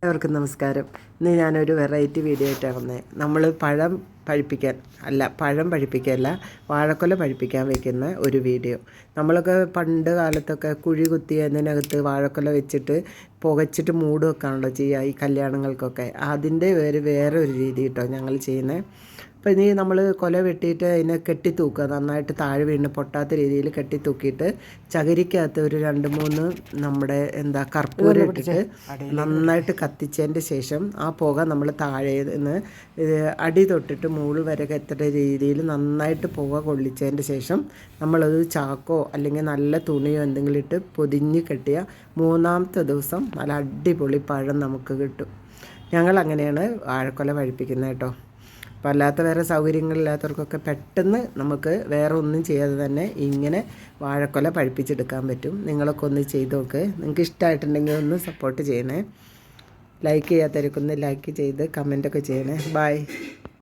എല്ലാവർക്കും നമസ്കാരം. ഇന്ന് ഞാനൊരു വെറൈറ്റി വീഡിയോ ആയിട്ടാണ് വന്നത്. നമ്മൾ പഴം പഴുപ്പിക്കല്ല, വാഴക്കൊല പഴുപ്പിക്കാൻ വയ്ക്കുന്ന ഒരു വീഡിയോ. നമ്മളൊക്കെ പണ്ട് കാലത്തൊക്കെ കുഴി കുത്തി അതിനകത്ത് വാഴക്കൊല വെച്ചിട്ട് പുകച്ചിട്ട് മൂട് വെക്കാണല്ലോ ചെയ്യുക ഈ കല്യാണങ്ങൾക്കൊക്കെ. അതിൻ്റെ വേറെ ഒരു രീതി കേട്ടോ ഞങ്ങൾ ചെയ്യുന്നത്. അപ്പോൾ ഇനി നമ്മൾ കൊല വെട്ടിയിട്ട് അതിനെ കെട്ടിത്തൂക്കുക, നന്നായിട്ട് താഴെ വീണ് പൊട്ടാത്ത രീതിയിൽ കെട്ടിത്തൂക്കിയിട്ട് ചകിരിക്കകത്ത് ഒരു 2-3 നമ്മുടെ കർപ്പൂരം ഇട്ടിട്ട് നന്നായിട്ട് കത്തിച്ചതിൻ്റെ ശേഷം ആ പുക നമ്മൾ താഴെ നിന്ന് അടി തൊട്ടിട്ട് മുകളിൽ വരെ എത്തുന്ന രീതിയിൽ നന്നായിട്ട് പുക കൊള്ളിച്ചതിൻ്റെ ശേഷം നമ്മളത് ചാക്കോ അല്ലെങ്കിൽ നല്ല തുണിയോ എന്തെങ്കിലും ഇട്ട് പൊതിഞ്ഞ് കെട്ടിയ 3-ാമത്തെ ദിവസം നല്ല അടിപൊളി പഴം നമുക്ക് കിട്ടും. ഞങ്ങളങ്ങനെയാണ് വാഴക്കൊല പഴുപ്പിക്കുന്നത് കേട്ടോ. അപ്പോൾ അല്ലാത്ത വേറെ സൗകര്യങ്ങളില്ലാത്തവർക്കൊക്കെ പെട്ടെന്ന് നമുക്ക് വേറെ ഒന്നും ചെയ്യാതെ തന്നെ ഇങ്ങനെ വാഴക്കൊല പഴുപ്പിച്ചെടുക്കാൻ പറ്റും. നിങ്ങളൊക്കെ ഒന്ന് ചെയ്ത് നോക്ക്. നിങ്ങൾക്ക് ഇഷ്ടമായിട്ടുണ്ടെങ്കിൽ ഒന്ന് സപ്പോർട്ട് ചെയ്യണേ. ലൈക്ക് ചെയ്യാത്തവർക്കൊന്ന് ലൈക്ക് ചെയ്ത് കമൻറ്റൊക്കെ ചെയ്യണേ. ബൈ.